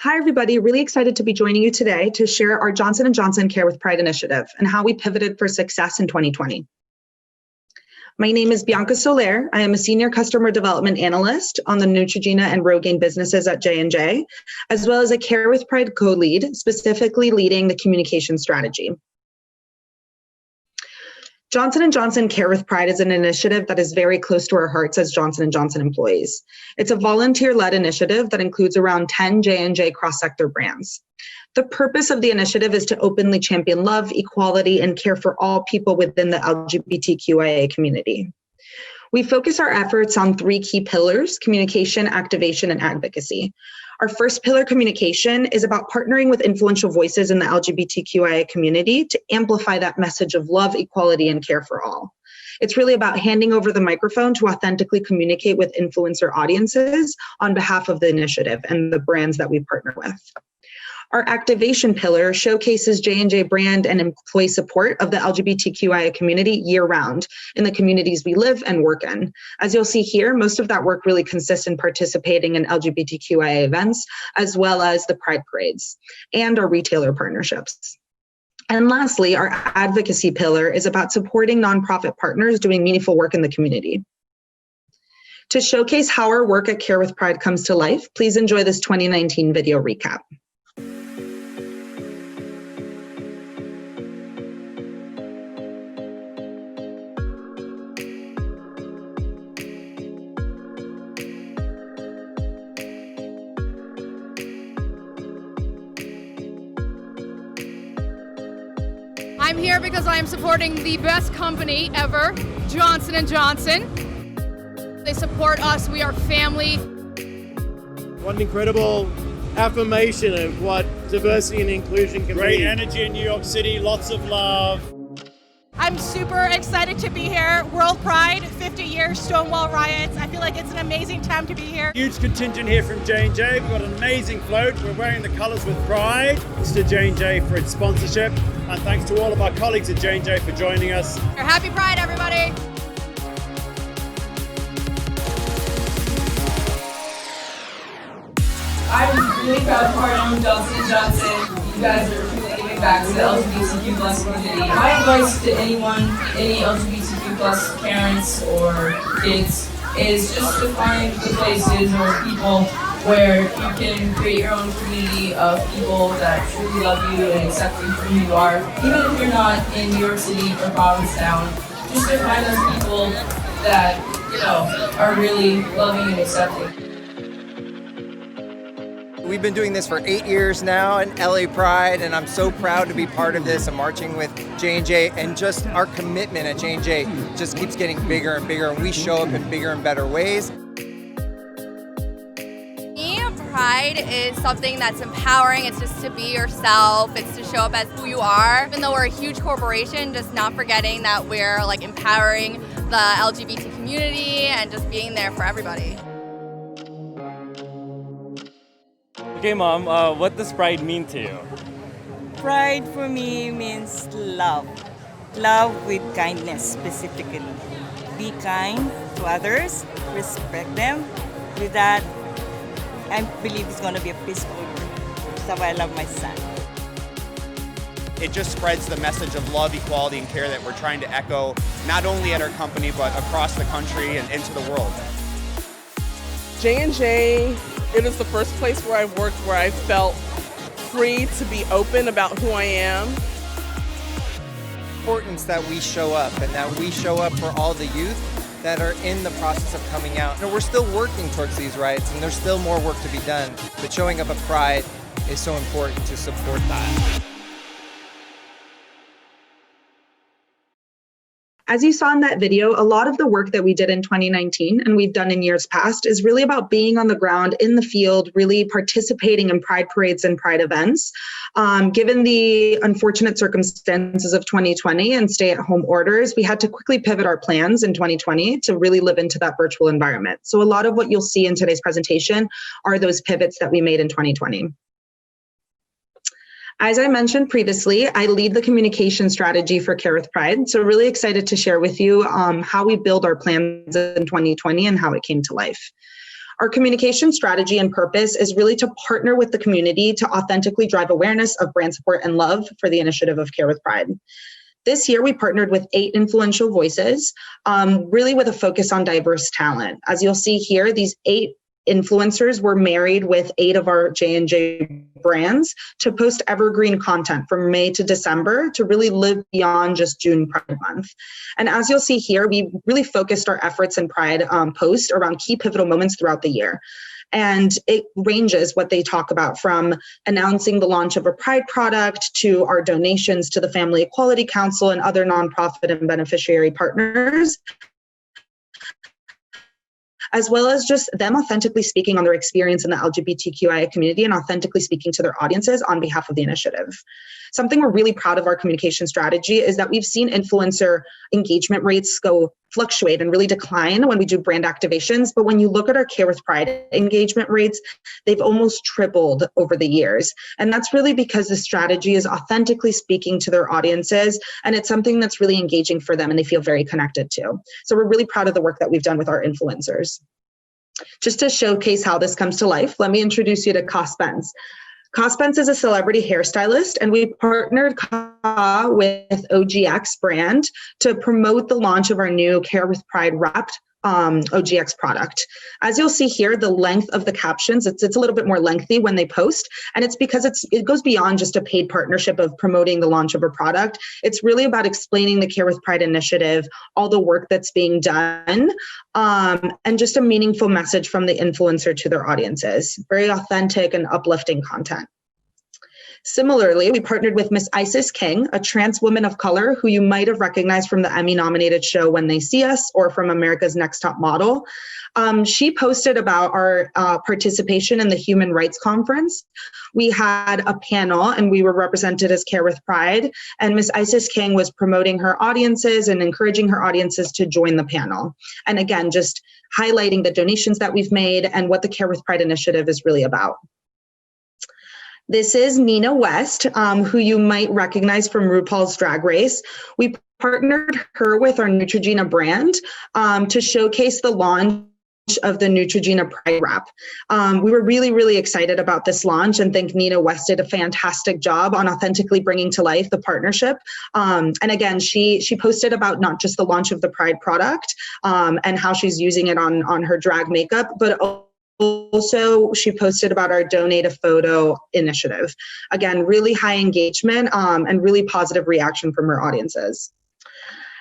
Hi, everybody. Really excited to be joining you today to share our Johnson & Johnson Care with Pride initiative and how we pivoted for success in 2020. My name is Bianca Soler. I am a senior customer development analyst on the Neutrogena and Rogaine businesses at J&J, as well as a Care with Pride co-lead, specifically leading the communication strategy. Johnson & Johnson Care with Pride is an initiative that is very close to our hearts as Johnson & Johnson employees. It's a volunteer-led initiative that includes around 10 J&J cross-sector brands. The purpose of the initiative is to openly champion love, equality, and care for all people within the LGBTQIA community. We focus our efforts on three key pillars: communication, activation, and advocacy. Our first pillar, communication, is about partnering with influential voices in the LGBTQIA community to amplify that message of love, equality, and care for all. It's really about handing over the microphone to authentically communicate with influencer audiences on behalf of the initiative and the brands that we partner with. Our activation pillar showcases J&J brand and employee support of the LGBTQIA community year-round in the communities we live and work in. As you'll see here, most of that work really consists in participating in LGBTQIA events, as well as the Pride parades and our retailer partnerships. And lastly, our advocacy pillar is about supporting nonprofit partners doing meaningful work in the community. To showcase how our work at Care with Pride comes to life, please enjoy this 2019 video recap. I'm here because I'm supporting the best company ever, Johnson & Johnson. They support us, we are family. What an incredible affirmation of what diversity and inclusion can be. Great energy in New York City, lots of love. I'm super excited to be here. World Pride, 50 years, Stonewall riots. I feel like it's an amazing time to be here. Huge contingent here from J&J. We've got an amazing float. We're wearing the colors with pride. Thanks to J&J for its sponsorship. And thanks to all of our colleagues at J&J for joining us. Happy Pride, everybody. I'm really proud to partner with Johnson & Johnson. You guys are truly giving back to the LGBTQ plus community. My advice to anyone, any LGBTQ plus parents or kids, is just to find the places or people where you can create your own community of people that truly love you and accept you for who you are. Even if you're not in New York City or Provincetown, just to find those people that, are really loving and accepting. We've been doing this for 8 years now in LA Pride, and I'm so proud to be part of this. I'm marching with J&J, and just our commitment at J&J just keeps getting bigger and bigger, and we show up in bigger and better ways. Pride is something that's empowering. It's just to be yourself. It's to show up as who you are. Even though we're a huge corporation, just not forgetting that we're empowering the LGBT community and just being there for everybody. Okay, Mom, what does Pride mean to you? Pride for me means love. Love with kindness, specifically. Be kind to others, respect them. With that, I believe it's going to be a peaceful world. That's why I love my son. It just spreads the message of love, equality, and care that we're trying to echo, not only at our company, but across the country and into the world. J&J, it is the first place where I've worked where I felt free to be open about who I am. Importance that we show up, and that we show up for all the youth that are in the process of coming out. We're still working towards these rights, and there's still more work to be done, but showing up at Pride is so important to support that. As you saw in that video, a lot of the work that we did in 2019 and we've done in years past is really about being on the ground in the field, really participating in Pride parades and Pride events. Given the unfortunate circumstances of 2020 and stay-at-home orders, we had to quickly pivot our plans in 2020 to really live into that virtual environment. So a lot of what you'll see in today's presentation are those pivots that we made in 2020. As I mentioned previously, I lead the communication strategy for Care with Pride. So really excited to share with you how we build our plans in 2020 and how it came to life. Our communication strategy and purpose is really to partner with the community to authentically drive awareness of brand support and love for the initiative of Care with Pride. This year, we partnered with 8 influential voices, really with a focus on diverse talent. As you'll see here, these 8 influencers were married with 8 of our J&J brands to post evergreen content from May to December to really live beyond just June Pride Month. And as you'll see here, we really focused our efforts in Pride post around key pivotal moments throughout the year. And it ranges what they talk about, from announcing the launch of a Pride product to our donations to the Family Equality Council and other nonprofit and beneficiary partners, as well as just them authentically speaking on their experience in the LGBTQIA community and authentically speaking to their audiences on behalf of the initiative. Something we're really proud of our communication strategy is that we've seen influencer engagement rates fluctuate and really decline when we do brand activations. But when you look at our Care with Pride engagement rates, they've almost tripled over the years. And that's really because the strategy is authentically speaking to their audiences, and it's something that's really engaging for them and they feel very connected to. So we're really proud of the work that we've done with our influencers. Just to showcase how this comes to life, let me introduce you to Ka Spence. Ka Spence is a celebrity hairstylist, and we partnered Ka with OGX brand to promote the launch of our new Care with Pride wrapped OGX product. As you'll see here, the length of the captions, it's a little bit more lengthy when they post, and it's because it goes beyond just a paid partnership of promoting the launch of a product. It's really about explaining the Care with Pride initiative, all the work that's being done, and just a meaningful message from the influencer to their audiences. Very authentic and uplifting content. Similarly, we partnered with Miss Isis King, a trans woman of color who you might have recognized from the Emmy-nominated show When They See Us or from America's Next Top Model. She posted about our participation in the Human Rights Conference. We had a panel and we were represented as Care with Pride, and Miss Isis King was promoting her audiences and encouraging her audiences to join the panel. And again, just highlighting the donations that we've made and what the Care with Pride initiative is really about. This is Nina West, who you might recognize from RuPaul's Drag Race. We partnered her with our Neutrogena brand to showcase the launch of the Neutrogena Pride Wrap. We were really, really excited about this launch and think Nina West did a fantastic job on authentically bringing to life the partnership. And again, she posted about not just the launch of the Pride product and how she's using it on her drag makeup, but also, she posted about our Donate a Photo initiative. Again, really high engagement and really positive reaction from her audiences.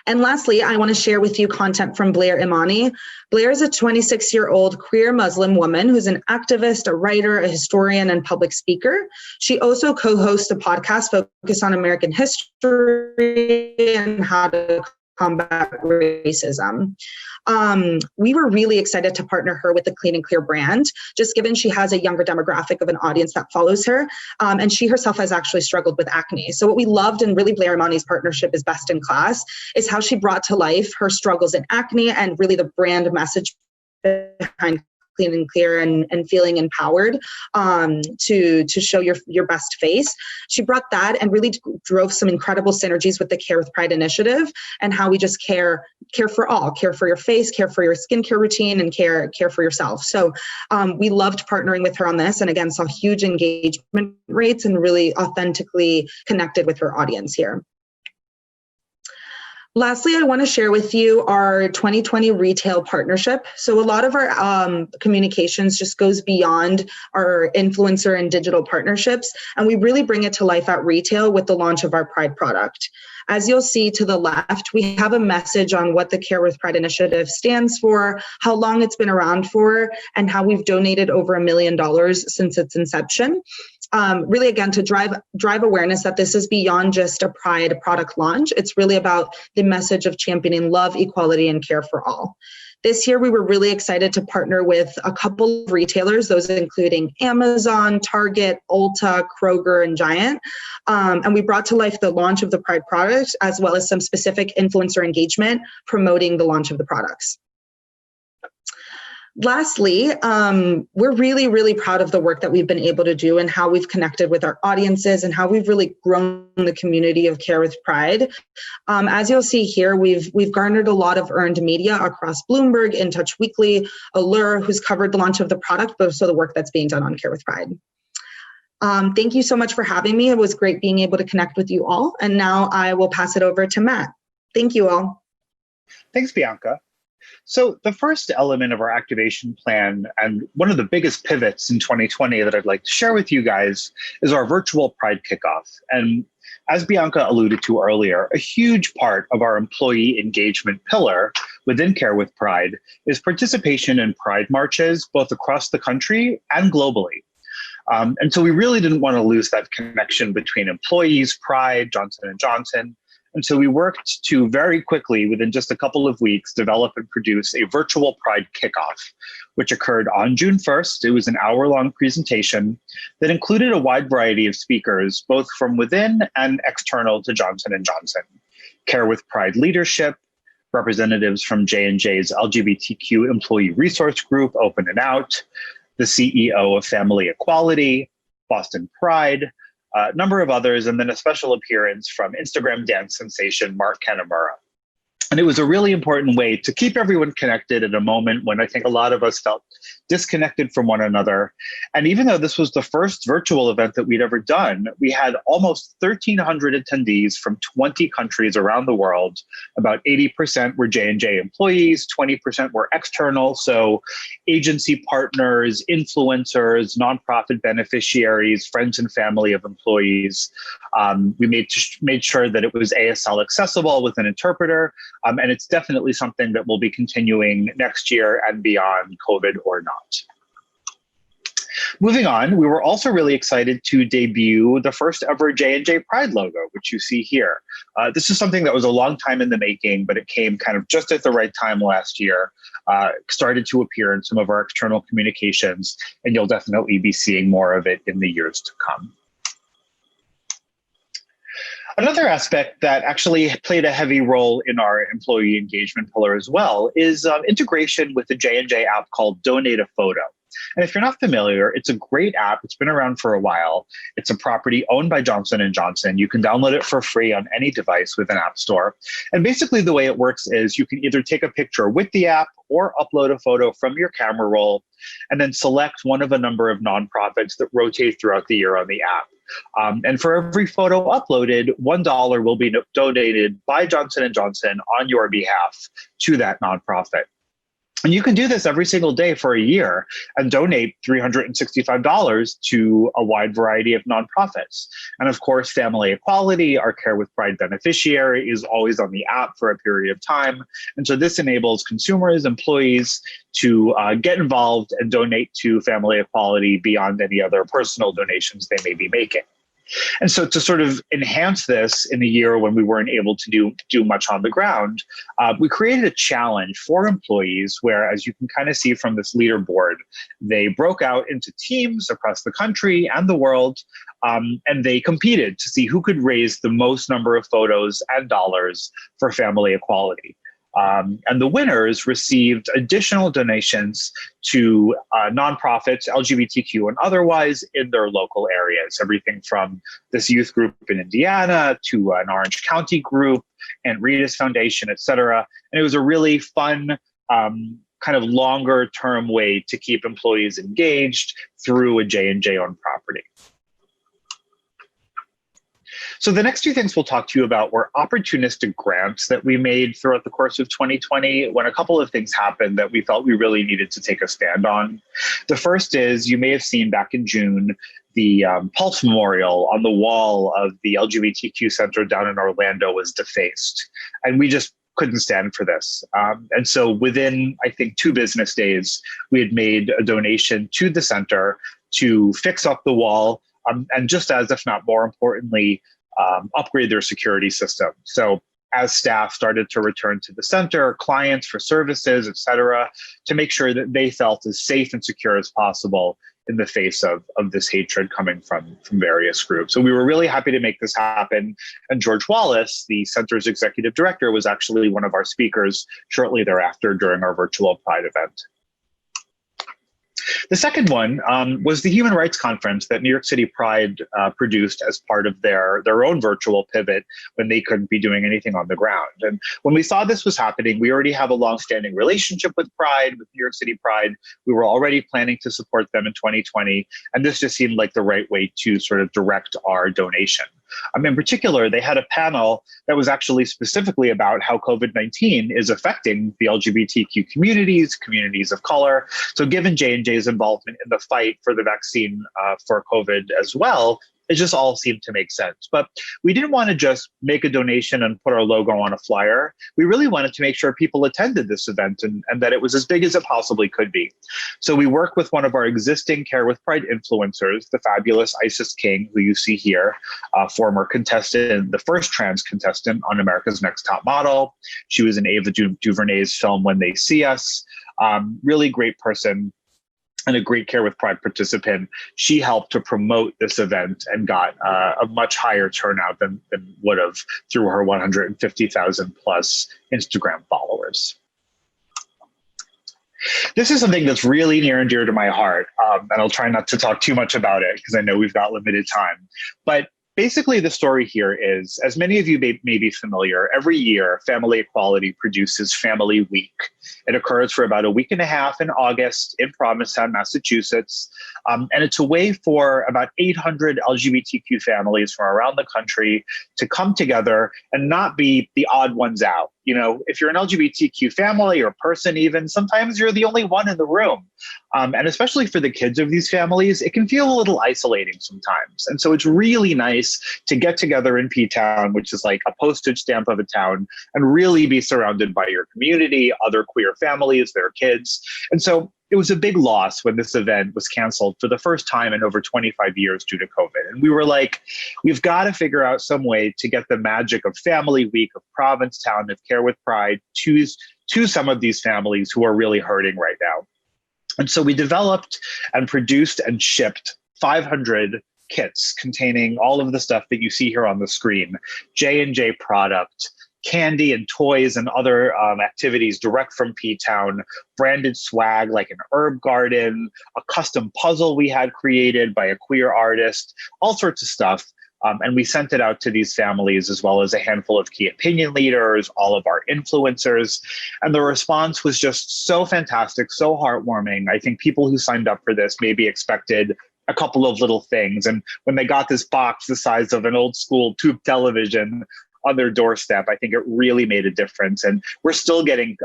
And lastly, I want to share with you content from Blair Imani. Blair is a 26-year-old queer Muslim woman who's an activist, a writer, a historian, and public speaker. She also co-hosts a podcast focused on American history and how to combat racism. We were really excited to partner her with the Clean and Clear brand, just given she has a younger demographic of an audience that follows her, and she herself has actually struggled with acne. So what we loved, and really Blair Imani's partnership is best in class, is how she brought to life her struggles in acne and really the brand message behind Clean and Clear and feeling empowered to show your best face. She brought that and really drove some incredible synergies with the Care with Pride initiative and how we just care for all, care for your face, care for your skincare routine, and care for yourself. So we loved partnering with her on this, and again, saw huge engagement rates and really authentically connected with her audience here. Lastly, I want to share with you our 2020 retail partnership. So a lot of our communications just goes beyond our influencer and digital partnerships, and we really bring it to life at retail with the launch of our Pride product. As you'll see to the left, we have a message on what the Care with Pride initiative stands for, how long it's been around for, and how we've donated over $1 million since its inception. Really, again, to drive awareness that this is beyond just a Pride product launch. It's really about the message of championing love, equality, and care for all. This year, we were really excited to partner with a couple of retailers, those including Amazon, Target, Ulta, Kroger, and Giant. And we brought to life the launch of the Pride products, as well as some specific influencer engagement promoting the launch of the products. Lastly, we're really, really proud of the work that we've been able to do and how we've connected with our audiences and how we've really grown the community of Care with Pride. As you'll see here, we've garnered a lot of earned media across Bloomberg, In Touch Weekly, Allure, who's covered the launch of the product, but also the work that's being done on Care with Pride. Thank you so much for having me. It was great being able to connect with you all. And now I will pass it over to Matt. Thank you all. Thanks, Bianca. So the first element of our activation plan, and one of the biggest pivots in 2020 that I'd like to share with you guys, is our virtual Pride Kickoff. And as Bianca alluded to earlier, a huge part of our employee engagement pillar within Care with Pride is participation in Pride marches, both across the country and globally. And so we really didn't want to lose that connection between employees, Pride, Johnson & Johnson. And so we worked to very quickly, within just a couple of weeks, develop and produce a virtual Pride Kickoff, which occurred on June 1st. It was an hour-long presentation that included a wide variety of speakers, both from within and external to Johnson & Johnson. Care with Pride leadership, representatives from J&J's LGBTQ employee resource group, Open and Out, the CEO of Family Equality, Boston Pride, a number of others, and then a special appearance from Instagram dance sensation Mark Kanamura. And it was a really important way to keep everyone connected at a moment when I think a lot of us felt disconnected from one another. And even though this was the first virtual event that we'd ever done, we had almost 1,300 attendees from 20 countries around the world. About 80% were J&J employees, 20% were external, so agency partners, influencers, nonprofit beneficiaries, friends and family of employees. We made sure that it was ASL accessible with an interpreter. And it's definitely something that will be continuing next year and beyond, COVID or not. Moving on, we were also really excited to debut the first ever J&J Pride logo, which you see here. This is something that was a long time in the making, but it came kind of just at the right time last year. Started to appear in some of our external communications, and you'll definitely be seeing more of it in the years to come. Another aspect that actually played a heavy role in our employee engagement pillar as well is integration with the J&J app called Donate a Photo. And if you're not familiar, it's a great app. It's been around for a while. It's a property owned by Johnson & Johnson. You can download it for free on any device with an app store. And basically the way it works is you can either take a picture with the app or upload a photo from your camera roll and then select one of a number of nonprofits that rotate throughout the year on the app. And for every photo uploaded, $1 will be donated by Johnson & Johnson on your behalf to that nonprofit. And you can do this every single day for a year and donate $365 to a wide variety of nonprofits. And of course, Family Equality, our Care with Pride beneficiary, is always on the app for a period of time. And so this enables consumers, employees to get involved and donate to Family Equality beyond any other personal donations they may be making. And so to sort of enhance this in a year when we weren't able to do much on the ground, we created a challenge for employees where, as you can kind of see from this leaderboard, they broke out into teams across the country and the world, and they competed to see who could raise the most number of photos and dollars for Family Equality. And the winners received additional donations to nonprofits, LGBTQ and otherwise, in their local areas. Everything from this youth group in Indiana to an Orange County group and Rita's Foundation, et cetera. And it was a really fun, kind of longer term way to keep employees engaged through a J&J owned property. So the next two things we'll talk to you about were opportunistic grants that we made throughout the course of 2020 when a couple of things happened that we felt we really needed to take a stand on. The first is, you may have seen back in June, the Pulse Memorial on the wall of the LGBTQ Center down in Orlando was defaced. And we just couldn't stand for this. And so within, I think, 2 business days, we had made a donation to the center to fix up the wall, and just as, if not more importantly, upgrade their security system. So as staff started to return to the center, clients for services, et cetera, to make sure that they felt as safe and secure as possible in the face of this hatred coming from various groups. So we were really happy to make this happen. And George Wallace, the center's executive director, was actually one of our speakers shortly thereafter during our virtual Pride event. The second one was the Human Rights Conference that New York City Pride produced as part of their own virtual pivot when they couldn't be doing anything on the ground. And when we saw this was happening, we already have a longstanding relationship with Pride, with New York City Pride. We were already planning to support them in 2020, and this just seemed like the right way to sort of direct our donation. In particular, they had a panel that was actually specifically about how COVID-19 is affecting the LGBTQ communities of color. So given J&J's involvement in the fight for the vaccine for COVID as well, it just all seemed to make sense. But we didn't want to just make a donation and put our logo on a flyer. We really wanted to make sure people attended this event and that it was as big as it possibly could be. So we worked with one of our existing Care with Pride influencers, the fabulous Isis King, who you see here, former contestant, the first trans contestant on America's Next Top Model. She was in Ava DuVernay's film When They See Us. Really great person and a great Care with Pride participant. She helped to promote this event and got a much higher turnout than would have through her 150,000 plus Instagram followers. This is something that's really near and dear to my heart, and I'll try not to talk too much about it because I know we've got limited time. But basically, the story here is, as many of you may be familiar, every year Family Equality produces Family Week. It occurs for about a week and a half in August in Provincetown, Massachusetts. And it's a way for about 800 LGBTQ families from around the country to come together and not be the odd ones out. You know, if you're an LGBTQ family or person even, sometimes you're the only one in the room. And especially for the kids of these families, it can feel a little isolating sometimes. And so it's really nice to get together in P-Town, which is like a postage stamp of a town, and really be surrounded by your community, other queer families, their kids. And so it was a big loss when this event was canceled for the first time in over 25 years due to COVID. And we were like, we've got to figure out some way to get the magic of Family Week, of Provincetown, of Care with Pride to some of these families who are really hurting right now. And so we developed and produced and shipped 500 kits containing all of the stuff that you see here on the screen, J&J product, candy and toys and other activities direct from P-Town, branded swag like an herb garden, a custom puzzle we had created by a queer artist, all sorts of stuff. And we sent it out to these families as well as a handful of key opinion leaders, all of our influencers. And the response was just so fantastic, so heartwarming. I think people who signed up for this maybe expected a couple of little things. And when they got this box the size of an old school tube television on their doorstep, I think it really made a difference. And we're still getting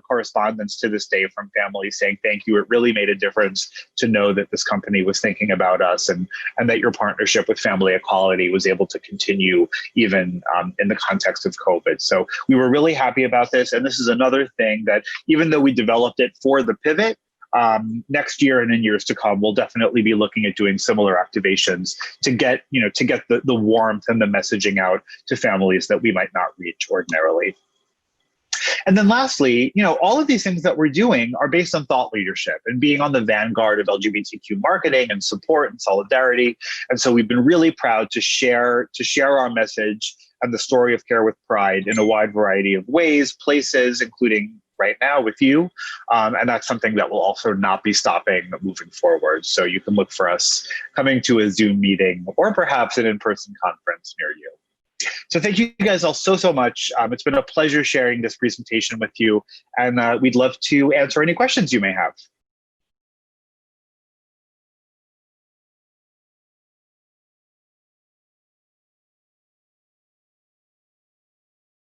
correspondence to this day from families saying, thank you. It really made a difference to know that this company was thinking about us and that your partnership with Family Equality was able to continue even in the context of COVID. So we were really happy about this. And this is another thing that even though we developed it for the pivot, next year and in years to come, we'll definitely be looking at doing similar activations to get the warmth and the messaging out to families that we might not reach ordinarily. And then lastly, all of these things that we're doing are based on thought leadership and being on the vanguard of LGBTQ marketing and support and solidarity. And so we've been really proud to share our message and the story of Care with Pride in a wide variety of ways, places, including right now with you. And that's something that will also not be stopping moving forward. So you can look for us coming to a Zoom meeting or perhaps an in-person conference near you. So thank you guys all so much. It's been a pleasure sharing this presentation with you. And we'd love to answer any questions you may have.